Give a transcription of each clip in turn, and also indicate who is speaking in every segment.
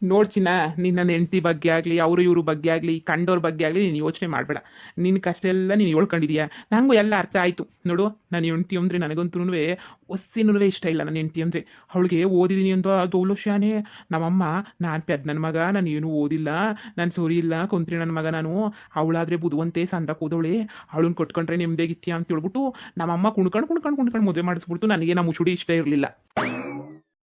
Speaker 1: ನೋಡ್ಚಿನ ನೀನು ನನ್ನ ಹೆಂಡತಿ ಬಗ್ಗೆ ಆಗಲಿ ಅವರು ಇವ್ರ ಬಗ್ಗೆ ಆಗಲಿ ಕಂಡೋರ ಬಗ್ಗೆ ಆಗಲಿ ನೀನು ಯೋಚನೆ ಮಾಡಬೇಡ. ನಿನ್ನ ಕಷ್ಟ ಎಲ್ಲ ನೀನು ಹೇಳ್ಕೊಂಡಿದೀಯ, ನನಗೂ ಎಲ್ಲ ಅರ್ಥ ಆಯಿತು. ನೋಡು, ನನ್ನ ಹೆಂಡತಿ ಅಂದರೆ ನನಗಂತೂ ಒಸ್ಸಿನೂ ಇಷ್ಟ ಇಲ್ಲ. ನನ್ನ ಹೆಂಡತಿ ಅಂದರೆ ಅವಳಿಗೆ ಓದಿದ್ದೀನಿ ಅಂತ ದೌಲಶ್ಯಾನೇ. ನಮ್ಮಮ್ಮ ನಾನು ಪೆದ್ ನನ್ನ ಮಗ, ನಾನು ಏನೂ ಓದಿಲ್ಲ, ನಾನು ಸರಿ ಇಲ್ಲ ಕುಂತ್ರಿ ನನ್ನ ಮಗ ನಾನು, ಅವಳಾದರೆ ಬುದ್ಧಿವಂತೆ ಸಂದ ಕೂದವಳೆ, ಅವಳನ್ನ ಕೊಟ್ಕೊಂಡ್ರೆ ನೆಮ್ಮದಿಯಾಗಿತ್ತೀಯ ಅಂತ ಹೇಳ್ಬಿಟ್ಟು ನಮ್ಮಮ್ಮ ಕುಣ್ಕೊಂಡು ಮದುವೆ ಮಾಡಿಸ್ಬಿಡ್ತು. ನನಗೆ ನಮ್ಮ ಮುಸುಡಿ ಇಷ್ಟ ಇರಲಿಲ್ಲ.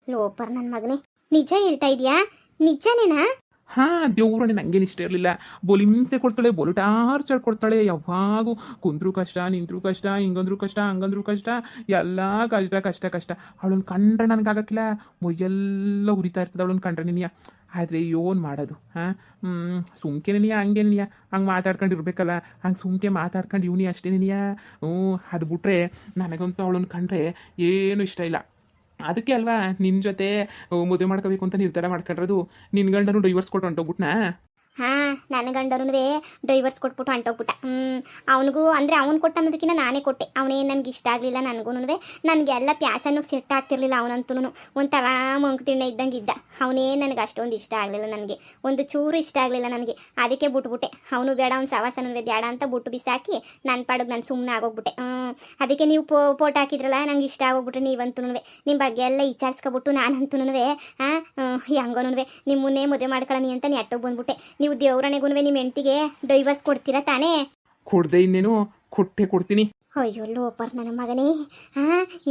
Speaker 2: ಲೋಪರ್ ನನ್ನ ಮಗನೇ, ನಿಜ ಹೇಳ್ತಾ ಇದೀಯಾ? ನಿಜನೇನಾ?
Speaker 1: ಹಾ, ದೇವ್ರನೆ ನಂಗೇನು ಇಷ್ಟ ಇರಲಿಲ್ಲ. ಬೋಲಿ ಹಿಂಸೆ ಕೊಡ್ತಾಳೆ, ಬೋಲು ಟಾರ್ಚರ್ ಕೊಡ್ತಾಳೆ. ಯಾವಾಗೂ ಕುಂದ್ರು ಕಷ್ಟ, ನಿಂತ್ರು ಕಷ್ಟ, ಹಿಂಗಂದ್ರು ಕಷ್ಟ, ಹಂಗಂದ್ರು ಕಷ್ಟ, ಎಲ್ಲ ಕಷ್ಟ ಕಷ್ಟ ಕಷ್ಟ. ಅವಳನ್ನ ಕಂಡ್ರೆ ನನಗಾಗಕ್ಕಿಲ್ಲ, ಮೊಯ್ಯೆಲ್ಲ ಉರಿತಾ ಇರ್ತದೆ ಅವಳನ್ನ ಕಂಡ್ರೆ ನಿನಿಯ. ಆದರೆ ಏನು ಮಾಡೋದು? ಹಾಂ, ಸುಮ್ಕೆ ನಿನಿಯ, ಹಂಗೆ ನಿನಿಯ, ಹಂಗೆ ಮಾತಾಡ್ಕೊಂಡಿರ್ಬೇಕಲ್ಲ, ಹಂಗೆ ಸುಮ್ಕೆ ಮಾತಾಡ್ಕೊಂಡು ಇವನಿ ಅಷ್ಟೇ ನಿನಿಯ. ಅದು ಬಿಟ್ರೆ ನನಗಂತೂ ಅವಳನ್ನ ಕಂಡ್ರೆ ಏನು ಇಷ್ಟ ಇಲ್ಲ. ಅದಕ್ಕೆ ಅಲ್ವಾ ನಿನ್ನ ಜೊತೆ ಮದುವೆ ಮಾಡ್ಕೋಬೇಕು ಅಂತ ನಿರ್ಧಾರ ಮಾಡ್ಕೊಂಡ್ರದು. ನಿನ್ನ ಗಂಡನು ಡೈವರ್ಸ್ ಕೊಟ್ಟು ಹೊಂಟೋಗ್ಬಿಟ್ನಾ?
Speaker 2: ಹಾ, ನನ್ನ ಗಂಡನೂ ಡೈವರ್ಸ್ ಕೊಟ್ಬಿಟ್ಟು ಹೊಂಟೋಗ್ಬಿಟ್ಟ. ಅವನಿಗೂ ಅಂದರೆ ಅವ್ನು ಕೊಟ್ಟ ಅನ್ನೋದಕ್ಕಿಂತ ನಾನೇ ಕೊಟ್ಟೆ. ಅವನೇನು ನನಗೆ ಇಷ್ಟ ಆಗಲಿಲ್ಲ. ನನಗೂ ನನಗೆಲ್ಲ ಪ್ಯಾಸನ್ನು ಸೆಟ್ ಆಗ್ತಿರ್ಲಿಲ್ಲ. ಅವನಂತೂ ಒಂಥರ ಮಂಕು ತಿಣ್ಣೆ ಇದ್ದಂಗೆ ಇದ್ದ. ಅವನೇ ನನಗೆ ಅಷ್ಟೊಂದು ಇಷ್ಟ ಆಗಲಿಲ್ಲ, ನನಗೆ ಒಂದು ಚೂರು ಇಷ್ಟ ಆಗಲಿಲ್ಲ ನನಗೆ. ಅದಕ್ಕೆ ಬಿಟ್ಬಿಟ್ಟೆ. ಅವನು ಬೇಡ, ಅವ್ನು ಸವಾಸನೂ ಬೇಡ ಅಂತ ಬಿಟ್ಟು ಬಿಸಾಕಿ ನನ್ನ ಪಾಡಿಗೆ ನಾನು ಸುಮ್ಮನೆ ಆಗೋಗ್ಬಿಟ್ಟೆ. ಅದಕ್ಕೆ ನೀವು ಫೋಟೋ ಹಾಕಿದ್ರಲ್ಲ, ನಂಗೆ ಇಷ್ಟ ಆಗೋಗ್ಬಿಟ್ರೆ ನೀವಂತೂ ನಿಮ್ಮ ಬಗ್ಗೆ ಎಲ್ಲ ವಿಚಾರಿಸ್ಕೊಬಿಟ್ಟು ನಾನಂತೂ ಹೆಂಗೋನು ನಿಮ್ಮನ್ನೇ ಮದುವೆ ಮಾಡ್ಕೊಳ್ಳಿ ಅಂತ ನೆಟ್ಟೋಗಿ ಬಂದ್ಬಿಟ್ಟೆ. ನೀವು ದೇವ್ರಣೆಗೂ ನಿಮ್ಮ ಹೆಂಡತಿಗೆ ಡೈವರ್ಸ್ ಕೊಡ್ತೀರಾ ತಾನೇ?
Speaker 1: ಕೊಡದೆ ಇನ್ನೇನು, ಕೊಡ್ತೀನಿ.
Speaker 2: ಅಯ್ಯೋ ಲೋಪರ್ ನನ್ನ ಮಗನೇ,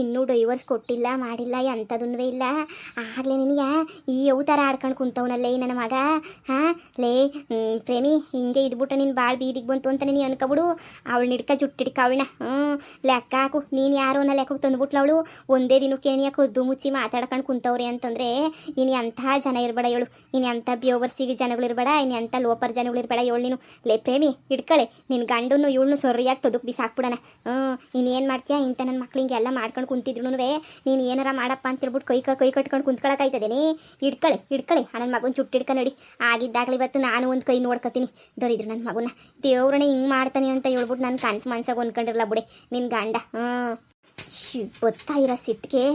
Speaker 2: ಇನ್ನೂ ಡೈವರ್ಸ್ ಕೊಟ್ಟಿಲ್ಲ, ಮಾಡಿಲ್ಲ, ಎಂಥದೂ ಇಲ್ಲ. ಆಗಲೇ ನಿನಗೆ ಈ ಥರ ಆಡ್ಕೊಂಡು ಕುಂತವನಲ್ಲೇ ನನ್ನ ಮಗ. ಲೇ ಪ್ರೇಮಿ, ಹಿಂಗೆ ಇದ್ಬಿಟ್ಟು ನೀನು ಭಾಳ ಬೀದಿಗೆ ಬಂತು ಅಂತ ನೀನು ಅನ್ಕೊಬಿಡು. ಅವಳು ಜುಟ್ಟಿಡ್ಕ ಅವಳನ್ನ ಲೆಕ್ಕ ಹಾಕು. ನೀನು ಯಾರೋ ಅನ್ನೋ ಲೆಕ್ಕಕ್ಕೆ ತಂದುಬಿಟ್ಲು ಅವಳು. ಒಂದೇ ದಿನಕ್ಕೆ ಏನಿಯ ಕದ್ದು ಮುಚ್ಚಿ ಮಾತಾಡ್ಕೊಂಡು ಕುಂತವ್ರೆ ಅಂತಂದರೆ ಇನ್ನು ಎಂಥ ಜನ ಇರಬೇಡ ಹೇಳು. ಇನ್ನು ಎಂಥ ಬ್ಯೋವರ್ಸಿಗೆ ಜನಗಳು ಇರಬೇಡ, ಇನ್ನು ಎಂಥ ಲೋಪರ್ ಜನಗಳು ಇರಬೇಡ ಹೇಳು ನೀನು. ಲೇ ಪ್ರೇಮಿ, ಹಿಡ್ಕಳೆ ನಿನ್ನ ಗಂಡನ್ನು ಇವಳನ್ನು ಸರಿಯಾಗಿ ತದುಕ್ ಬಿಸಾಕ್ಬಿಡಣ. ಇನ್ನೇನು ಮಾಡ್ತೀಯಾ? ಇಂಥ ನನ್ನ ಮಕ್ಳಿಗೆ ಎಲ್ಲ ಮಾಡ್ಕೊಂಡು ಕುಂತಿದ್ರು ನೀನು ಏನಾರ ಮಾಡಪ್ಪ ಅಂತ ಹೇಳ್ಬಿಟ್ಟು ಕೈ ಕಟ್ಕೊಂಡು ಕುಂತ್ಕೊಳಕಾಯ್ತದೇನೆ? ಹಿಡ್ಕಳೆ ನನ್ನ ಮಗನ ಚುಟ್ಟಿಡ್ಕ ನಡಿ. ಆಗಿದ್ದಾಗಲಿ ಇವತ್ತು ನಾನು ಒಂದು ಕೈ ನೋಡ್ಕೊತೀನಿ. ದೊರಿದ್ರು ನನ್ನ ಮಗನ ದೇವ್ರನೇ ಹಿಂಗೆ ಮಾಡ್ತಾನೆ ಅಂತ ಹೇಳ್ಬಿಟ್ಟು ನಾನು ಕನ್ಸು ಮನ್ಸಾಗ ಹೊಂದ್ಕೊಂಡಿರಲ್ಲ ಬಿಡೆ ನಿನ್ನ ಗಂಡ. ಗೊತ್ತಾ ಇರೋ ಸಿಟ್ಟಿಗೆ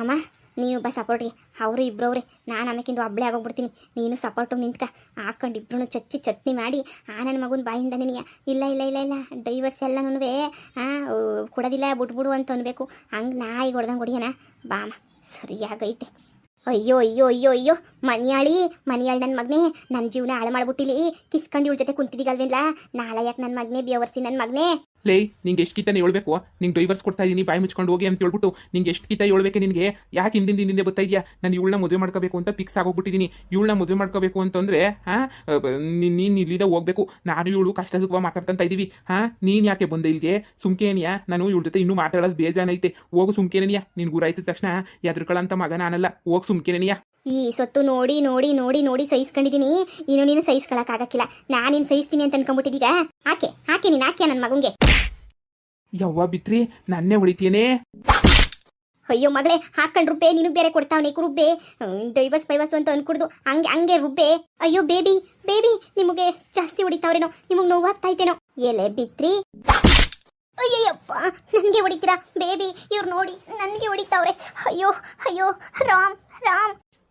Speaker 2: ಅಮ್ಮ, ನೀನು ಸಪೋರ್ಟ್ಗೆ ಅವರು ಇಬ್ಬರವ್ರೆ. ನಾನು ಆಮೇಕಿಂದು ಒಬ್ಬಳೇ ಆಗೋಗ್ಬಿಡ್ತೀನಿ. ನೀನು ಸಪೋರ್ಟು ನಿಂತ್ಕ, ಹಾಕೊಂಡು ಇಬ್ಬರೂ ಚಚ್ಚಿ ಚಟ್ನಿ ಮಾಡಿ ನನ್ನ ಮಗನ ಬಾಯಿಂದ ನೀನು ಇಲ್ಲ ಇಲ್ಲ ಇಲ್ಲ ಇಲ್ಲ ಡೈವರ್ಸ್ ಎಲ್ಲನೂ ಕೊಡೋದಿಲ್ಲ, ಬಿಟ್ಬಿಡು ಅಂತ ಅನ್ಬೇಕು. ಹಂಗೆ ನಾಯಿ ಹೊಡೆದಂಗೆ ಹೊಡಿಯೋಣ ಬಾಮ, ಸರಿಯಾಗೈತೆ. ಅಯ್ಯೋ ಅಯ್ಯೋ ಅಯ್ಯೋ ಅಯ್ಯೋ ಮನಿಯಾಳಿ ನನ್ನ ಮಗನೇ, ನನ್ನ ಜೀವನ ಹಾಳು ಮಾಡ್ಬಿಟ್ಟಿಲಿ. ಕಿಸ್ಕೊಂಡು ಇವಳ ಜೊತೆ ಕುಂತಿದ್ದೀಗಲ್ವೇನ್ಲ ನಾಳೆಯಾಕೆ ನನ್ನ ಮಗನೇ, ಬೇವರ್ಸಿ ನನ್ನ ಮಗನೇ.
Speaker 1: ಲೇ, ನಿಂಗೆ ಎಷ್ಟು ಕಿತ್ತ ಹೇಳ್ಬೇಕು? ನಿಂಗೆ ಡೈವರ್ಸ್ ಕೊಡ್ತಾ ಇದ್ದೀನಿ, ಬಾಯಿ ಮುಚ್ಕೊಂಡು ಹೋಗಿ ಅಂತ ಹೇಳ್ಬಿಟ್ಟು ನಿಂಗೆ ಎಷ್ಟು ಕಿತ್ತ ಹೇಳ್ಬೇಕು ನಿನಗೆ? ಯಾಕೆ ಹಿಂದೆ ಬರ್ತಾ ಇದೆಯಾ? ನಾನು ಇವಳನ್ನ ಮದುವೆ ಮಾಡ್ಕೋಬೇಕು ಅಂತ ಫಿಕ್ಸ್ ಆಗೋಗ್ಬಿಟ್ಟಿದ್ದೀನಿ. ಇವಳನ್ನ ಮದುವೆ ಮಾಡ್ಕೋಬೇಕು ಅಂತಂದರೆ ನೀನು ಇಲ್ಲಿಂದ ಹೋಗ್ಬೇಕು. ನಾನು ಇವಳು ಕಷ್ಟ ಸುಖ ಮಾತಾಡ್ತಾ ಇದ್ದೀವಿ. ನೀನು ಯಾಕೆ ಬಂದೆ ಇಲ್ಲಿಗೆ? ಸುಮ್ಕೇನಿಯಾ? ನಾನು ಇವಳ ಜೊತೆ ಇನ್ನೂ ಮಾತಾಡೋದು ಬೇಜಾನೈತೆ. ಹೋಗು ಸುಮ್ಕೇನಿಯಾ? ನೀನು ಗುರಾಯಿಸಿದ ತಕ್ಷಣ ಎದ್ರುಗಳಂತ ಮಗ ನಾನಲ್ಲ. ಹೋಗಿ ಸುಮ್ಕೇನಿಯಾ?
Speaker 2: ಈ ಸೊತ್ತು ನೋಡಿ ನೋಡಿ ನೋಡಿ ನೋಡಿ ಸಹಿಸ್ಕೊಂಡಿದ್ದೀನಿ. ಇನ್ನು ನೀನು ಸಹಿಸ್ಕೊಳಕ್ಕಾಗಕ್ಕಿಲ್ಲ. ನಾನಿನ್ನು ಸಹಿಸ್ತೀನಿ ಅಂತ ಅನ್ಕೊಂಡ್ಬಿಟ್ಟಿದ್ದೀಗ. ಆಕೆ ನೀನು ಹಾಕ್ಯಾ ನನ್ನ ಮಗಂಗೆ?
Speaker 1: ಯವ್ವ ಬಿತ್ರಿ, ನನ್ನೇ ಹೊಡಿತೇನೆ.
Speaker 2: ಅಯ್ಯೋ ಮಗಳೇ, ಹಾಕೊಂಡು ರುಬ್ಬೆ, ನಿನಗೆ ಬೇರೆ ಕೊಡ್ತಾವನೆ ರುಬ್ಬೆ. ಡೈವರ್ಸ್ ಅಂತ ಅನ್ಕುಡ್ದು ಹಂಗೆ ರುಬ್ಬೆ. ಅಯ್ಯೋ ಬೇಬಿ ನಿಮಗೆ ಜಾಸ್ತಿ ಹೊಡಿತಾವ್ರೇನೋ, ನಿಮಗೆ ನೋವಾಗ್ತೈತೇನೋ. ಎಲೆ ಬಿತ್ರಿ, ಅಯ್ಯಯ್ಯಪ್ಪ ನನಗೆ ಹೊಡಿತೀರಾ ಬೇಬಿ? ಇವ್ರು ನೋಡಿ ನನಗೆ ಹೊಡಿತಾವ್ರೆ. ಅಯ್ಯೋ ರಾಮ್.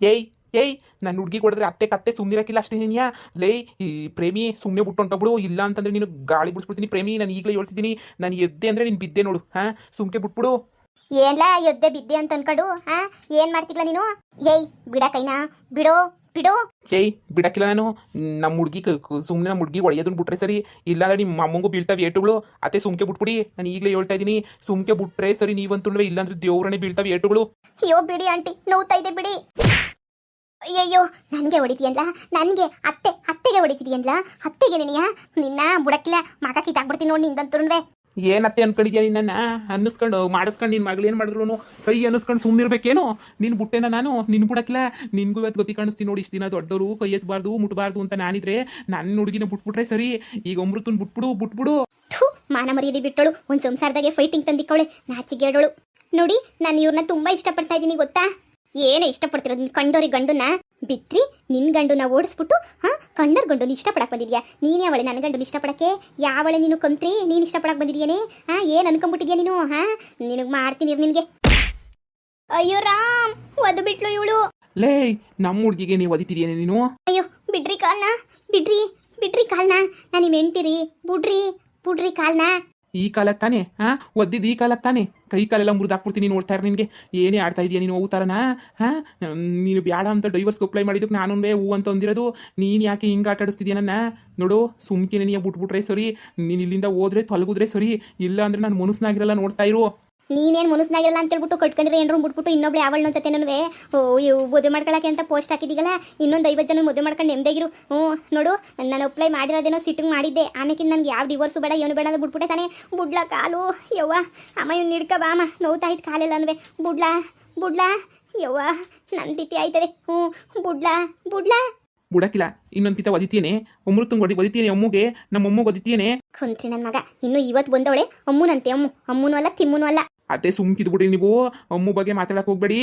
Speaker 1: ಏಯ್ ನನ್ನ ಹುಡುಗಿ ಕೊಡಿದ್ರೆ ಅತ್ತೆ ಸುಮ್ಮನಿರಕ್ಕಿಲ್ಲ ಅಷ್ಟೇ. ನೀನಿಯಾ ಲೇ ಈ ಪ್ರೇಮಿ, ಸುಮ್ಮನೆ ಬಿಟ್ಟು ಹೊಂಟೋಗ್ಬಿಡು. ಇಲ್ಲ ಅಂತಂದ್ರೆ ನೀನು ಗಾಳಿ ಬಿಡಿಸ್ಬಿಡ್ತೀನಿ ಪ್ರೇಮಿ. ನಾನು ಈಗಲೇ ಹೇಳ್ತಿದ್ದೀನಿ, ನಾನು ಎದ್ದೆ ಅಂದರೆ ನೀನು ಬಿದ್ದೆ ನೋಡು. ಸುಮ್ಕೆ ಬಿಟ್ಬಿಡು.
Speaker 2: ಏನ್ಲ ಎದ್ದೆ ಬಿದ್ದೆ ಅಂತ ಅನ್ಕೊಂಡು ಏನು ಮಾಡ್ತಿಲ್ಲ ನೀನು? ಏಯ್ ಬಿಡ ಕೈನಾ, ಬಿಡು.
Speaker 1: ಏಯ್ ಬಿಡಕ್ಕಿಲ್ಲ ನಾನು. ನಮ್ಮ ಹುಡುಗಿ ಸುಮ್ಮನೆ ನಮ್ಮ ಹುಡುಗಿ ಹೊಡೆಯೋದನ್ನ ಬಿಟ್ರೆ ಸರಿ, ಇಲ್ಲಾಂದ್ರೆ ನಿಮ್ಮ ಅಮ್ಮಂಗೂ ಬೀಳ್ತಾವೆ ಏಟುಗಳು. ಅತ್ತೆ ಸುಮ್ಕೆ ಬಿಟ್ಬಿಡಿ. ನಾನು ಈಗಲೇ ಹೇಳ್ತಾ ಇದ್ದೀನಿ, ಸುಮ್ಕೆ ಬಿಟ್ರೆ ಸರಿ ನೀವಂತೂ. ಇಲ್ಲಾಂದ್ರೆ ದೇವ್ರನೇ ಬೀಳ್ತಾವೆ ಏಟುಗಳು.
Speaker 2: ಅಯ್ಯೋ ಬಿಡಿ ಆಂಟಿ, ನೋವ್ತಾ ಇದೆ ಬಿಡಿ. ಅಯ್ಯಯ್ಯೋ ನನಗೆ ಹೊಡಿತೀಯಲ್ಲ, ನನಗೆ ಅತ್ತೆಗೆ ಹೊಡಿತಿದೀಯಲ್ಲ. ಅತ್ತೆಗೆ ನಿನ್ನ ಬುಡಕ್ಕಿಲ್ಲ, ಮಗ ಕಿತ್ತಾಕ್ಬಿಡ್ತೀನಿ ನೋಡಿ ನಿಂದಂತೂ.
Speaker 1: ಏನತ್ತೆ ಅನ್ಕೊಂಡಿದ್ಯಾ? ನಿನ್ನ ಅನ್ನಿಸ್ಕೊಂಡು ಮಾಡಿಸ್ಕೊಂಡು ನಿನ್ನ ಮಗಳು ಏನು ಮಾಡಿದ್ರು ಸೈ ಅನ್ನಿಸ್ಕೊಂಡು ಸುಮ್ಮನಿರ್ಬೇಕೇನು? ನಿನ್ನ ಬುಟ್ಟೆನ ನಾನು ನಿನ್ನ ಬಿಡಕ್ಕಿಲ್ಲ. ನಿನ್ಗೂ ಇವತ್ತು ಗತಿ ಕಾಣಿಸ್ತೀನಿ ನೋಡಿ. ಇಷ್ಟು ದಿನ ದೊಡ್ಡವರು ಕೈ ಎತ್ತಬಾರ್ದು ಮುಟ್ಬಾರ್ದು ಅಂತ ನಾನಿದ್ರೆ ನನ್ನ ಹುಡುಗಿನ ಬಿಟ್ಬಿಟ್ರೆ ಸರಿ. ಈಗ ಅಮೃತನ್ ಬಿಟ್ಬಿಡು.
Speaker 2: ಮಾನ ಮರ್ಯಾದೆ ಬಿಟ್ಟಳು, ಒಂದು ಸಂಸಾರದಾಗೆ ಫೈಟಿಂಗ್ ತಂದಿಕ್ಕವಳೆ, ನಾಚಿಗೇಡೋಳು. ನೋಡಿ, ನಾನು ಇವ್ರನ್ನ ತುಂಬಾ ಇಷ್ಟಪಡ್ತಾ ಇದ್ದೀನಿ ಗೊತ್ತಾ? ಏನೇ ಇಷ್ಟಪಡ್ತಿರೋದು? ಕಂಡೋರಿ ಗಂಡುನ ಬಿತ್ರಿ, ನಿನ್ನ ಗಂಡುನ ಓಡಿಸ್ಬಿಟ್ಟು ಕಂಡರ್ ಗಂಡು ಇಷ್ಟಪಡಕ್ಕೆ ಬಂದಿದ್ಯಾ? ನೀನು ಯಾವಳೆ ನನ್ನ ಗಂಡು ಇಷ್ಟಪಡಕ್ಕೆ? ಯಾವಳೆ ನೀನು ಕಂತ್ರಿ? ನೀನು ಇಷ್ಟಪಡಕ್ಕೆ ಬಂದಿದ್ಯಾನೆ? ಏನು ಅನ್ಕೊಂಬಿಟ್ಟಿದ್ಯಾ ನೀನು? ನಿನಗೆ ಮಾಡ್ತೀನಿ ನಿನಗೆ. ಅಯ್ಯೋ ರಾಮ್, ಒದ್ದು ಬಿಟ್ಲು ಇವಳು.
Speaker 1: ಲೇ ನಮ್ಮ ಹುಡುಗಿಗೆ ನೀವು ಒದಿತಿದೀಯೇನೆ ನೀನು?
Speaker 2: ಅಯ್ಯೋ ಬಿಡ್ರಿ ಕಾಲ್ನ, ಬಿಡ್ರಿ ಬಿಡ್ರಿ ಕಾಲ್ನ, ನಾನು ನಿಮ್ಮ ಹೆಂಡ್ತಿರಿ, ಬಿಡ್ರಿ ಬಿಡ್ರಿ ಕಾಲ್ನ.
Speaker 1: ಈ ಕಾಲಕ್ಕೆ ತಾನೆ ಒದ್ದಿದ್ದು ಈ ಕಾಲಕ್ಕೆ ತಾನೆ, ಕೈ ಕಾಲೆಲ್ಲ ಮುರಿದಾಕ್ಬಿಡ್ತೀನಿ ನೋಡ್ತಾ ಇರ. ನಿನಗೆ ಏನೇ ಆಡ್ತಾ ಇದೀಯ ನೀನು ಅವು ಥರನಾ? ನೀನು ಬೇಡ ಅಂತ ಡೈವರ್ಸ್ಗೆ ಅಪ್ಲೈ ಮಾಡಿದ್ದಕ್ಕೆ ನಾನು ಹೂ ಅಂತ ಅಂದಿರೋದು, ನೀನು ಯಾಕೆ ಹಿಂಗೆ ಆಟ ಆಡಿಸ್ತಿದ್ಯಾ ನನ್ನ? ನೋಡು ಸುಮ್ಕಿನೇ ನೀನು ಬಿಟ್ಬಿಟ್ರೆ ಸರಿ, ನೀನು ಇಲ್ಲಿಂದ ಹೋದ್ರೆ ತೊಲಗಿದ್ರೆ ಸರಿ, ಇಲ್ಲ ಅಂದ್ರೆ ನಾನು ಮನಸ್ನಾಗಿರಲ್ಲ ನೋಡ್ತಾ ಇರು.
Speaker 2: ನೀನೇನು ಮನಸ್ನಾಗಿರಲ್ಲ ಅಂತ ಹೇಳ್ಬಿಟ್ಟು ಕಟ್ಕೊಂಡ್ರೆ ಏನ್ರು ಬಿಟ್ಬಿಟ್ಟು ಇನ್ನೊಬ್ಳು ಯಾವಳ ಜೊತೆನೂ ಮದುವೆ ಮಾಡ್ಕೊಳಕ್ಕೆ ಅಂತ ಪೋಸ್ಟ್ ಹಾಕಿದ್ದೀಗಲ್ಲ, ಇನ್ನೊಂದು 50 ಜನ ಮದುವೆ ಮಾಡ್ಕೊಂಡು ನೆಮ್ಮದಿಗಿರು. ನೋಡು ನಾನು ಅಪ್ಲೈ ಮಾಡಿರೋದೇನೋ ಸಿಟ್ಟಿಂಗ್ ಮಾಡಿದ್ದೆ, ಆಮೇಲೆ ನನಗೆ ಯಾವ ಡಿವೋರ್ಸು ಬೇಡ ಏನು ಬೇಡ ಅಂತ ಬಿಟ್ಬಿಟ್ಟೆ ತಾನೆ. ಬುಡ್ಲಾ ಕಾಲು ಯವ್ವ, ಅಮ್ಮ ಇವ್ನು ಹಿಡ್ಕ ಬಾ ಅಮ್ಮ, ನೋವ್ತಾ ಇತ್ತು ಕಾಲೆಲ್ಲ ಅನ್ವೆ. ಬುಡ್ಲಾ ಬುಡ್ಲಾ ಯವ್ವ, ನನ್ನ ತಿಥಿ ಆಯ್ತದೆ. ಬುಡ್ಲಾ ಬುಡ್ಲಾ
Speaker 1: ಬುಡಕಿಲ್ಲ, ಇನ್ನೊಂದು ಕಿತ ಒದಿತೇನೆ, ಅಮೃತಂಗೆ ಒದಿತೇನೆ, ಅಮ್ಮಗೆ ನಮ್ಮ ಅಮ್ಮಗೆ ಒದಿತೇನೆ.
Speaker 2: ಕುಂತ್ರಿ ನನ್ನ ಮಗ ಇನ್ನು ಇವತ್ತು ಬಂದವಳೆ ಅಮ್ಮನಂತೆ. ಅಮ್ಮನೂ ಅಲ್ಲ ತಿಮ್ಮನೂ ಅಲ್ಲ.
Speaker 1: ಅದೇ ಸುಮ್ಕಿದ್ಬಿಡಿ ನೀವು, ಅಮ್ಮು ಬಗ್ಗೆ ಮಾತಾಡಕ್ ಹೋಗ್ಬೇಡಿ.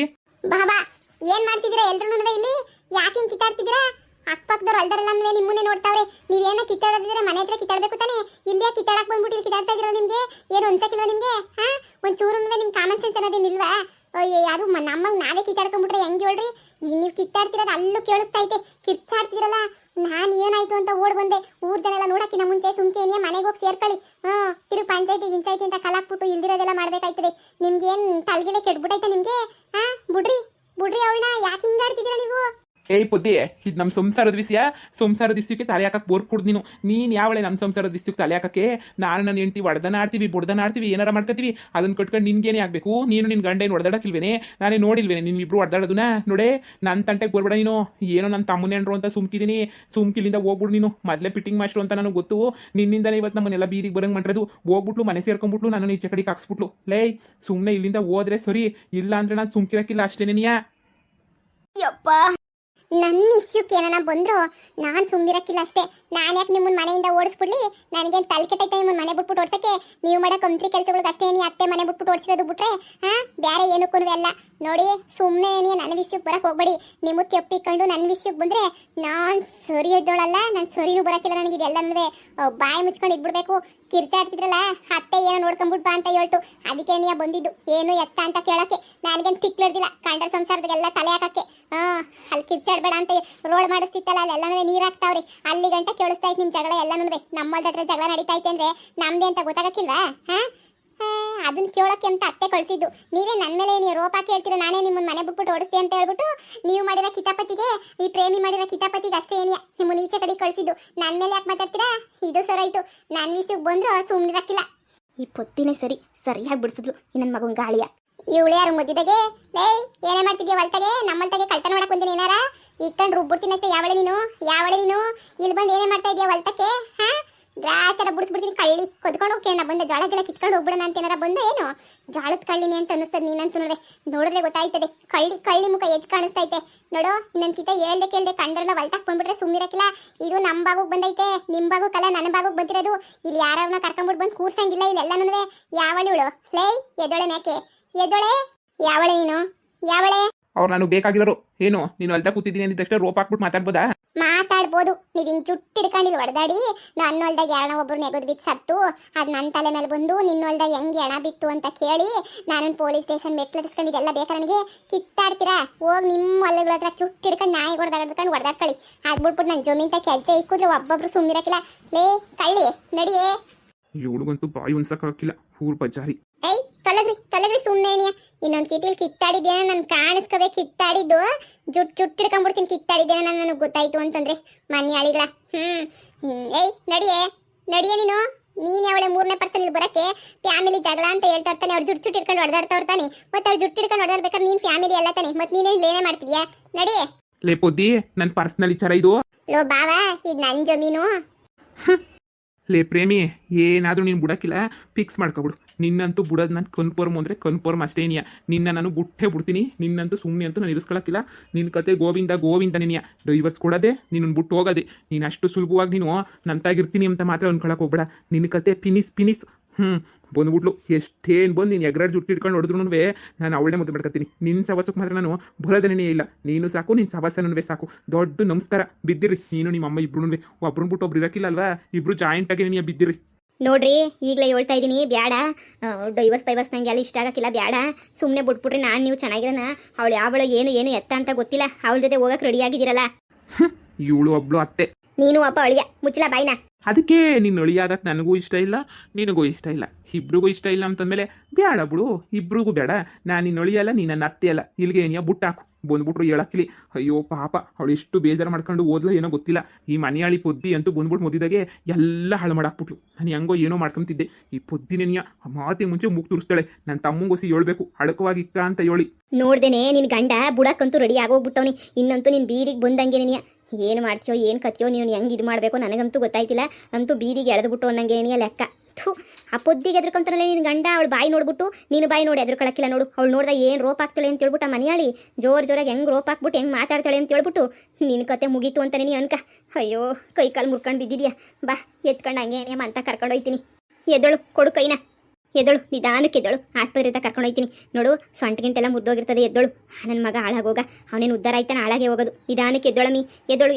Speaker 2: ಬಾಬಾ ಏನ್ ಮಾಡ್ತಿದ್ದೀರಾ ಎಲ್ರು ಇಲ್ಲಿ? ಯಾಕೆ ಹಿಂಗೆ ಕಿತ್ತಾಡ್ತಿದ್ದೀರಾ? ಅಕ್ಕಪಕ್ಕದವ್ರು ಅಲ್ದಾರಲ್ಲ ಅಂದ್ರೆ ನಿಮ್ಮನ್ನೇ ನೋಡ್ತಾವ್ರೆ. ನೀವೇನೋ ಕಿತ್ತಾಡೋದಿದ್ರೆ ಮನೆ ಹತ್ರ ಕಿತ್ತಾಡ್ಬೇಕು ತಾನೆ, ಇಲ್ಲೇ ಕಿತ್ತಾಡಕ್ ಬಂದ್ಬಿಟ್ಟು ಕಿತ್ತಾಡ್ತಾ ಇದ್ದೀರಾ? ನಿಮ್ಗೆ ಏನು ಅನ್ಸಕ್ಕಿಲ್ವ ನಿಮ್ಗೆ? ಒಂಚೂರು ನಿಮ್ ಕಾಮನ್ ಸೆನ್ಸ್ ಅನ್ನೋದೇನಿಲ್ವಾ? ಯಾರು ನಮ್ಮಗ್ ನಾವೇ ಕಿತ್ತಾಡ್ಕೊಂಡ್ಬಿಟ್ರೆ ಹೆಂಗೆ ಹೇಳ್ರಿ? ನೀವು ಕಿತ್ತಾಡ್ತಿರೋದು ಅಲ್ಲೂ ಕೇಳಿಸ್ತೈತೆ, ಕಿರ್ಚಾಡ್ತಿರಲ್ಲ. ನಾನು ಏನಾಯ್ತು ಅಂತ ಓಡ್ ಬಂದೆ. ಊರ್ ಜನ ಎಲ್ಲ ನೋಡಕ್ಕಿನ ಮುಂಚೆ ಸುಮ್ಕೇನಿಯ ಮನೆಗೆ ಹೋಗಿ ಸೇರ್ಕೊಳ್ಳಿ. ತಿರುಗಿ ಪಂಚಾಯತಿ ಗಿಂಚಾಯ್ತಿ ಅಂತ ಕಲಾಕ್ಬಿಟ್ಟು ಇಲ್ದಿರೋದೆಲ್ಲ ಮಾಡ್ಬೇಕಾಯ್ತದೆ. ನಿಮ್ಗೇನ್ ತಲೆಗಿಲೆ ಕೆಟ್ಬಿಟ್ಟೈತೆ ನಿಮ್ಗೆ? ಬಿಡ್ರಿ ಬಿಡ್ರಿ ಅವಳನ್ನ, ಯಾಕೆ ಹಿಂಗಾಡ್ತಿದ್ದೀರಾ ನೀವು?
Speaker 1: ಏಯ್ ಪೊದ್ದಿ, ಇದು ನಮ್ಮ ಸಂಸಾರದ ವಿಷಯಕ್ಕೆ ತಲೆ ಹಾಕಕ್ಕೆ ಬೋರ್ಕೊಡ್ದು ನೀನು ಯಾವಳೆ ನಮ್ಮ ಸಂಸಾರದ ವಿಷಯಕ್ಕೆ ತಲೆ ಹಾಕಕ್ಕೆ? ನಾನು ನನ್ನ ಹೆಂಡತಿ ಒಡ್ದನ ಆಡ್ತೀವಿ ಬುಡ್ದನ ಆಡ್ತೀವಿ, ಏನಾರ ಮಾಡ್ಕೊತೀವಿ, ಅದನ್ನ ಕಟ್ಕೊಂಡು ನಿನ್ಗೇನೆ ಆಗಬೇಕು? ನೀನು ನಿನ್ನ ಗಂಡೇನು ಹೊಡೆದಾಡಕ್ಕಿಲ್ವೇನೆ? ನಾನೇ ನೋಡಿಲ್ವೇನೆ ನಿನ್ನ ಇಬ್ರು ಹೊಡೆದಾಡೋದನ್ನ? ನೋಡೇ ನನ್ನ ತಂಟೆಗೆ ಬರ್ಬೇಡ ನೀನು. ಏನೋ ನನ್ನ ತಮ್ಮನೇನ್ರು ಅಂತ ಸುಮ್ಕಿದ್ದೀನಿ, ಸುಮ್ಕಿಲಿಂದ ಹೋಗ್ಬಿಡು ನೀನು. ಮೊದಲೇ ಫಿಟ್ಟಿಂಗ್ ಮಾಸ್ಟ್ರು ಅಂತ ನನಗೆ ಗೊತ್ತು. ನಿನ್ನಿಂದನೇ ಇವತ್ತು ನಮ್ಮನ್ನೆಲ್ಲ ಬೀದಿಗೆ ಬರಂಗೆ ಮಾಡಿರೋದು. ಹೋಗ್ಬಿಟ್ಲು ಮನೆ ಸೇರ್ಕೊಂಡ್ಬಿಟ್ಲು, ನಾನು ಈಚೆ ಕಡೆಗೆ ಹಾಕ್ಸ್ಬಿಟ್ಲು. ಲೇ ಸುಮ್ಮನೆ ಇಲ್ಲಿಂದ ಹೋದ್ರೆ ಸರಿ, ಇಲ್ಲ ಅಂದ್ರೆ ನಾನು ಸುಮ್ಕಿರಕ್ಕಿಲ್ಲ ಅಷ್ಟೇನೆ. ನೀಯಾ
Speaker 2: ಯಪ್ಪ, ನನ್ನ ಇಸ್ಯುಕ್ಕೆ ಏನಾನ ಬಂದ್ರು ನಾನು ಸುಮ್ಮನಿರಕ್ಕಿಲ್ಲ ಅಷ್ಟೇ. ನಾನು ಯಾಕೆ ನಿಮ್ಮನ್ನ ಮನೆಯಿಂದ ಓಡಿಸ್ಬಿಡ್ಲಿ? ನನಗೇನು ತಲೆ ಕೆಟ್ಟೈತೆ ನಿಮ್ಮನ್ನ ಮನೆ ಬಿಟ್ಬಿಟ್ಟು ಓಡ್ಸಕ್ಕೆ? ನೀವು ಮಾಡೋ ಕಂಪ್ನಿ ಕೆಲಸಗಳಿಗೆ ಅಷ್ಟೇ ನೀ ಅತ್ತೆ ಮನೆ ಬಿಟ್ಬಿಟ್ಟು ಓಡಿಸಿರೋದು ಬಿಟ್ರೆ ಬೇರೆ ಏನಕ್ಕೂ ಅಲ್ಲ. ನೋಡಿ ಸುಮ್ಮನೆ ನೀ ನನ್ನ ವಿಷಯಕ್ಕೆ ಬರಕ್ಕೆ ಹೋಗ್ಬೇಡಿ. ನಿಮ್ಮ ತೆಪ್ಪಿಕೊಂಡು ನನ್ನ ವಿಷಯಕ್ಕೆ ಬಂದರೆ ನಾನು ಸರಿ ಇದ್ದೋಳಲ್ಲ, ನಾನು ಸರಿನೂ ಬರೋಕ್ಕಿಲ್ಲ. ನನಗೆ ಇದೆಲ್ಲನೂ ಬಾಯಿ ಮುಚ್ಕೊಂಡು ಇದ್ಬಿಡ್ಬೇಕು. ಕಿರ್ಚಾಡ್ತಿದ್ರಲ್ಲ ಅತ್ತೆ ಏನೋ ನೋಡ್ಕೊಂಡ್ಬಿಟ್ಟು ಬಾ ಅಂತ ಹೇಳ್ತು, ಅದಕ್ಕೆ ನೀ ಬಂದಿದ್ದು ಏನು ಎತ್ತ ಅಂತ ಕೇಳೋಕ್ಕೆ. ನನಗೇನು ತಿಕ್ಲಡ್ದಿಲ್ಲ ಕಂಡರ ಸಂಸಾರದಾಗೆಲ್ಲ ತಲೆ ಹಾಕಕ್ಕೆ. ಅಲ್ಲಿ ಕಿರ್ಚಾಡ್ಬೇಡ ಅಂತ ರೋಡ್ ಮಾಡಿಸ್ತಿತ್ತಲ್ಲ, ಅಲ್ಲೆಲ್ಲನೂ ನೀರು ಹಾಕ್ತಾವ್ರಿ. ಅಲ್ಲಿ ಗಂಟ ಕೇಳಿಸ್ತಾ ಇತ್ತು ನಿಮ್ಮ ಜಗಳ ಎಲ್ಲನೂ. ನಮ್ಮಲ್ದ ಹತ್ರ ಜಗಳ ನಡೀತಾ ಐತೆ ಅಂದ್ರೆ ನಮ್ದೇ ಅಂತ ಗೊತ್ತಾಗಕ್ಕಿಲ್ವಾ? ಅದನ್ನ ಕೇಳೋಕೆ ಅಂತ ಅತ್ತೆ ಕಳಿಸಿದ್ದು. ನೀವೇ ನನ್ನ ಮೇಲೆ ನೀವು ರೋಪ ಕೇಳ್ತೀರ, ನಾನೇ ನಿಮ್ಮನ್ನ ಮನೆ ಬಿಟ್ಬಿಟ್ಟು ಓಡಿಸ್ತೆ ಅಂತ ಹೇಳ್ಬಿಟ್ಟು ನೀವು ಮಾಡಿರೋ ಕಿತಾಪತಿಗೆ, ಈ ಪ್ರೇಮಿ ಮಾಡಿರೋ ಕಿತಾಪತಿಗೆ ಅಷ್ಟೇ ಏನಿಯ ನಿಮ್ಮನ್ನ ಈಚೆ ಕಡೆ ಕಳಿಸಿದ್ದು. ನನ್ನ ಮೇಲೆ ಯಾಕೆ ಮಾತಾಡ್ತೀರಾ? ಇದು ಸರಾಯ್ತು. ನನ್ನ ವಿಷಯಕ್ಕೆ ಬಂದ್ರು ಸುಮ್ಮನಿರಕ್ಕಿಲ್ಲ. ಈ ಪೊತ್ತಿನೇ ಸರಿಯಾಗಿ ಬಿಡಿಸಿದ್ಲು ನನ್ನ ಮಗನ ಗಾಳಿಯ. ಇವಳು ಯಾರು ಮುದ್ದಿದಾಗೆ? ಲೇ ಏನೇ ಮಾಡ್ತಿದ್ಯಾ ಹೊಲ್ತಾಗೆ? ನಮ್ಮಲ್ತಾಗೆ ಕಳ್ತನ ಮಾಡಕ್ ಬಂದಿನಿ ಏನಾರ? ಇಕ್ಕಂಡು ರುಬ್ಬಿಡ್ತೀನಿ ಅಷ್ಟೇ. ಯಾವಳೆ ನೀನು ಇಲ್ಲಿ ಬಂದು ಏನೇ ಮಾಡ್ತಾ ಇದೆಯಾ ಹೊಲ್ತಕ್ಕೆ? ಗ್ರಾಚಾರ ಬಿಡಿಸ್ಬಿಡ್ತೀನಿ ಕಳ್ಳಿ. ಕೊದ್ಕೊಂಡು ಹೋಗ್ತೇನ ಬಂದ ಜೋಳ ಗಿಳ ಕಿತ್ಕೊಂಡು ಹೋಗ್ಬಿಡೋಣ ಅಂತ ಏನಾರ ಬಂದ ಏನು? ಜೋಳದ ಕಳ್ಳಿನಿ ಅಂತ ಅನ್ನಿಸ್ತದೆ ನೀನಂತೂ. ನೋಡಿದ್ರೆ ಗೊತ್ತಾಯ್ತದೆ ಕಳ್ಳಿ ಮುಖ ಎದ್ದು ಕಾಣಿಸ್ತೈತೆ ನೋಡು. ಇನ್ನೊಂದ್ಕಿತ ಕೇಳ್ದೆ ಕಂಡ್ರಲ್ಲ ಹೊಲ್ತಾಕ್ ಬಂದ್ಬಿಟ್ರೆ ಸುಮ್ಮನಿರಕ್ಕಿಲ್ಲ. ಇದು ನಮ್ಮ ಬಾಗುಗ್ ಬಂದೈತೆ, ನಿಮ್ಮ ಬಾಗುಕ್ಕಲ್ಲ ನನ್ನ ಬಾಗುಗ್ ಬಂದಿರೋದು. ಇಲ್ಲಿ ಯಾರನ್ನ ಕರ್ಕೊಂಡ್ಬಿಟ್ಟು ಬಂದು ಕೂರ್ಸಂಗಿಲ್ಲ ಇಲ್ಲೆಲ್ಲನೂ. ಯಾವಳಿ ಇವಳು? ಲೇ ಎದೊಳೆ ಮೇಕೆ ಎದೊಳೆ? ಯಾವಳೆ ನೀನು? ಯಾವಳೆ?
Speaker 1: ಅವ್ರು ನಾನು ಬೇಕಾಗಿರೋರು. ಏನು ನೀನು ಅಲ್ದ ಕೂತಿದ್ದೀನಿ ಅಂದಿದ ತಕ್ಷಣ ರೋಪ್ ಹಾಕ್ಬಿಟ್ಟು ಮಾತಾಡ್ಬೋದಾ?
Speaker 2: ಮಾತಾಡ್ಬೋದು. ನೀವು ಹಿಂಗೆ ಜುಟ್ಟು ಹಿಡ್ಕೊಂಡಿಲ್ಲ ಹೊಡೆದಾಡಿ. ನನ್ನ ಹೊಲ್ದಾಗ ಯಾರಣ ಒಬ್ರು ನೆಗದು ಬಿತ್ತು ಸತ್ತು, ಅದು ನನ್ನ ತಲೆ ಮೇಲೆ ಬಂದು ನಿನ್ನ ಹೊಲ್ದಾಗ ಹೆಂಗೆ ಎಣ ಬಿತ್ತು ಅಂತ ಕೇಳಿ ನಾನು ಪೊಲೀಸ್ ಸ್ಟೇಷನ್ ಮೆಟ್ಲದಿಸ್ಕೊಂಡಿದ್ದೆಲ್ಲ ಬೇಕಾ ನನಗೆ? ಕಿತ್ತಾಡ್ತೀರಾ? ಹೋಗಿ ನಿಮ್ಮ ಹೊಲಗಳ ಹತ್ರ ಚುಟ್ಟು ಹಿಡ್ಕೊಂಡು ನಾಯಿ ಹೊಡೆದಾಡ್ಕೊಳ್ಳಿ. ಅದು ಬಿಟ್ಬಿಟ್ಟು ನನ್ನ ಜಮೀನ್ ತಕ್ಕ ಹೆಜ್ಜೆ ಇಕ್ಕಿದ್ರೆ ಒಬ್ಬೊಬ್ರು ಸುಮ್ಮನಿರಕ್ಕಿಲ್ಲ. ಲೇ ಕಳ್ಳಿ ನಡಿಯೇ.
Speaker 1: ಇವಳಿಗಂತೂ ಬಾಯಿ ಉಣ್ಸಕ್ಕಾಗಿಲ್ಲ, ಊರ್ ಬಜಾರಿ.
Speaker 2: ಏಯ್ ತೊಲಗ್ರಿ ಸುಮ್ಮನೆ. ಇನ್ನೊಂದು ಕಿಟಿಲ್ ಕಿತ್ತಾಡಿದ್ದೇನೆ ನಾನು ಕಾಣಿಸ್ಕೋವೆ. ಕಿತ್ತಾಡಿದ್ದು ಜುಟ್ಟು ಹಿಡ್ಕೊಂಡ್ಬಿಡ್ತೀನಿ. ಕಿತ್ತಾಡಿದ್ದೇನೆ ನನಗೆ ಗೊತ್ತಾಯ್ತು ಅಂತಂದ್ರೆ ಮನೆ ಅಳಿಗಳ. ಏಯ್ ನಡಿಯೇ ನೀನು ಯಾವಳೆ 3ನೇ ಪರ್ಸನ್ ಇಲ್ಲಿ ಬರಕ್ಕೆ? ಫ್ಯಾಮಿಲಿ ಜಗಳ ಅಂತ ಹೇಳ್ತಾ ಇರ್ತಾನೆ. ಅವ್ರು ಜುಟ್ಟು ಹಿಡ್ಕೊಂಡು ಹೊಡೆದಾಡ್ತಾ ಇರ್ತಾನೆ. ಮತ್ತೆ ಅವ್ರು ಜುಟ್ಟು ಹಿಡ್ಕೊಂಡು ಹೊಡೆದಾಡ್ಬೇಕಾದ್ರೆ ನೀನು ಫ್ಯಾಮಿಲಿ ಎಲ್ಲ ತಾನೆ. ಮತ್ತೆ ನೀನೇ ಏನೇ ಮಾಡ್ತಿದ್ಯಾ? ನಡಿಯೇ.
Speaker 1: ಲೇ ಪೊದ್ದಿ, ನನ್ನ ಪರ್ಸನಲ್ ವಿಚಾರ ಇದು.
Speaker 2: ಲೋ ಬಾವಾ, ಇದು ನನ್ನ ಜಮೀನು.
Speaker 1: ಲೇ ಪ್ರೇಮಿ, ಏನಾದರೂ ನೀನು ಬಿಡೋಕ್ಕಿಲ್ಲ, ಫಿಕ್ಸ್ ಮಾಡ್ಕೊಬಿಡು. ನಿನ್ನಂತೂ ಬಿಡೋದು ನಾನು ಕನ್ಫರ್ಮ್ ಅಂದರೆ ಕನ್ಫರ್ಮ್ ಅಷ್ಟೇನಿಯ. ನಿನ್ನ ನಾನು ಬಿಡ್ತೀನಿ. ನಿನ್ನಂತೂ ಸುಮ್ಮನೆ ಅಂತೂ ನಾನು ಇರಿಸ್ಕೊಳಕ್ಕಿಲ್ಲ. ನಿನ್ನ ಕತೆ ಗೋವಿಂದ ನಿನಿಯ. ಡೈವರ್ಸ್ ಕೊಡೋದೆ, ನೀನು ಬಿಟ್ಟು ಹೋಗೋದೆ. ನೀನು ಅಷ್ಟು ಸುಲಭವಾಗಿ ನೀನು ನಂತಾಗಿರ್ತೀನಿ ಅಂತ ಮಾತ್ರ ಅನ್ಕೊಳಕ್ಕೆ ಹೋಗ್ಬೇಡ. ನಿನ್ನ ಕತೆ ಪಿನಿಸ್. ಬಂದ್ಬಿಟ್ಲು. ಎಷ್ಟೇನು ಬಂದು ನೀನು ಎಗ್ರಾಡ್ ಜುಟ್ಟು ಇಟ್ಕೊಂಡು ಹೊಡೆದ್ರು ನಾನು ಅವಳೇ ಮುದ್ದು ಮಾಡ್ಕೊತೀನಿ. ನಿನ್ನ ಸವಸಕ್ಕೆ ಮಾತ್ರ ನಾನು ಬರೋದನೇ ಇಲ್ಲ. ನೀನು ಸಾಕು, ನಿನ್ನ ಸವಸನೂ ಸಾಕು. ದೊಡ್ಡ ನಮಸ್ಕಾರ. ಬಿದ್ದಿರಿ ನೀನು ನಿಮ್ಮ ಅಮ್ಮ ಇಬ್ರು. ಒಬ್ರನ್ನ ಬಿಟ್ಟು ಒಬ್ರು ಇರೋಕ್ಕಿಲ್ಲ ಅಲ್ವಾ? ಇಬ್ರು ಜಾಯಿಂಟಾಗಿ ನೀನು ಬಿದ್ದಿರಿ.
Speaker 2: ನೋಡ್ರಿ ಈಗಲೇ ಹೇಳ್ತಾ ಇದ್ದೀನಿ ಬ್ಯಾಡ. ಡೈವರ್ಸ್ ನಂಗೆ ಎಲ್ಲ ಇಷ್ಟ ಆಗಕ್ಕಿಲ್ಲ, ಬ್ಯಾಡ. ಸುಮ್ಮನೆ ಬಿಟ್ಬಿಟ್ರಿ ನಾನು ನೀವು ಚೆನ್ನಾಗಿರೋಣ. ಅವಳು ಯಾವಳು ಏನು ಎತ್ತ ಅಂತ ಗೊತ್ತಿಲ್ಲ, ಅವಳ ಜೊತೆ ಹೋಗಕ್ಕೆ ರೆಡಿ ಆಗಿದ್ದೀರಲ್ಲ.
Speaker 1: ಇವಳು ಒಬ್ಳು ಅತ್ತೆ,
Speaker 2: ನೀನು ಒಬ್ಬ ಅಳಿಯ, ಮುಚ್ಚಲ ಬಾಯ್ನ.
Speaker 1: ಅದಕ್ಕೆ ನೀನು ಅಳಿಯಾಗಕ್ಕೆ ನನಗೂ ಇಷ್ಟ ಇಲ್ಲ, ನಿನಗೂ ಇಷ್ಟ ಇಲ್ಲ, ಇಬ್ರಿಗೂ ಇಷ್ಟ ಇಲ್ಲ ಅಂತಂದಮೇಲೆ ಬೇಡ ಬಿಡು, ಇಬ್ರಿಗೂ ಬೇಡ. ನಾನು ನಿನ್ನ ಅಳಿಯಲ್ಲ, ನೀನು ನನ್ನ ಅತ್ತೆ ಅಲ್ಲ. ಇಲ್ಲಿಗೆ ಏನಿಯ ಬುಟ್ಟಾಕು, ಬಂದ್ಬಿಟ್ರು ಹೇಳಕ್ಕಿಲಿ. ಅಯ್ಯೋ ಪಾಪ, ಅವಳು ಎಷ್ಟು ಬೇಜಾರು ಮಾಡ್ಕೊಂಡು ಓದ್ಲೋ ಏನೋ ಗೊತ್ತಿಲ್ಲ. ಈ ಮನೆಯಾಳಿ ಪೊದ್ದಿ ಅಂತೂ ಬಂದ್ಬಿಟ್ಟು ಮುದ್ದಿದಾಗೆ ಎಲ್ಲ ಹಾಳು ಮಾಡಾಕ್ಬಿಟ್ಲು. ನಾನು ಹೆಂಗೋ ಏನೋ ಮಾಡ್ಕೊಂತಿದ್ದೆ. ಈ ಪೊದ್ದಿನೇನಿಯ ಮಾತಿಗೆ ಮುಂಚೆ ಮೂಗ್ ತುರಿಸ್ತಾಳೆ. ನನ್ನ ತಮ್ಮಂಗೋಸಿ ಹೇಳ್ಬೇಕು, ಅಡಕವಾಗಿ ಇಕ್ಕ ಅಂತ ಹೇಳಿ.
Speaker 2: ನೋಡ್ದೇನೆ ನಿನ್ ಗಂಡ ಬುಡಕ್ಕಂತೂ ರೆಡಿ ಆಗೋಗ್ಬಿಟ್ಟವನಿ. ಇನ್ನಂತೂ ನಿನ್ ಬೀದಿಗೆ ಬಂದಂಗೆನೆಯ. ಏನು ಮಾಡ್ತೀಯೋ ಏನು ಕತ್ತಿಯೋ ನೀನು, ಹೆಂಗೆ ಇದು ಮಾಡಬೇಕು ನನಗಂತೂ ಗೊತ್ತಾಯ್ತಿಲ್ಲ. ಅಂತೂ ಬೀದಿಗೆ ಎಳೆದ್ಬಿಟ್ಟು ಅನ್ನಂಗೆನೆಯ ಲೆಕ್ಕ. ಥೂ, ಆ ಪೊದ್ದಿಗೆ ಎದ್ರಕೊಂತಾರಲ್ಲ ನಿನ್ನ ಗಂಡ. ಅವಳು ಬಾಯಿ ನೋಡ್ಬಿಟ್ಟು ನೀನು ಬಾಯಿ ನೋಡಿ ಎದ್ರಕೊಳಕ್ಕಿಲ್ಲ ನೋಡು. ಅವಳು ನೋಡ್ದ ಏನು ರೋಪ್ ಆಗ್ತಾಳೆ ಅಂತ ಹೇಳ್ಬಿಟ್ಟು ಆ ಮನೆಯಾಳಿ ಜೋರಾಗಿ ಹೆಂಗೆ ರೋಪ್ ಹಾಕ್ಬಿಟ್ಟು ಹೆಂಗೆ ಮಾತಾಡ್ತಾಳೆ ಅಂತ ಹೇಳ್ಬಿಟ್ಟು ನಿನ್ನ ಕತೆ ಮುಗೀತು ಅಂತಾನೆ ನೀ ಅನ್ಕ. ಅಯ್ಯೋ ಕೈ ಕಾಲು ಮುರ್ಕೊಂಡು ಬಿದ್ದಿದ್ಯಾ. ಬಾ ಎತ್ಕೊಂಡು ಹಂಗೆ ಅಂತ ಕರ್ಕೊಂಡು ಹೋಯ್ತೀನಿ. ಎದ್ದಳು, ಕೊಡು ಕೈನ. ಎದ್ದಳು, ನಿಧಾನಕ್ಕೆ ಎದ್ದಳು. ಆಸ್ಪತ್ರೆ ಹತ್ರ ಕರ್ಕೊಂಡು ಹೋಯ್ತೀನಿ ನೋಡು. ಸೊಂಟ ಗಿಂಟೆಲ್ಲ ಮುರಿದೋಗಿರ್ತದೆ. ಎದ್ದಳು. ನನ್ನ ಮಗ ಹಾಳಾಗೋಗ, ಅವನೇನು ಉದ್ಧಾರ ಆಯ್ತಾನೆ, ಹಾಳಾಗೆ ಹೋಗೋದು. ನಿಧಾನಕ್ಕೆ ಎದ್ದಳಮಿ, ಎದ್ದಳು.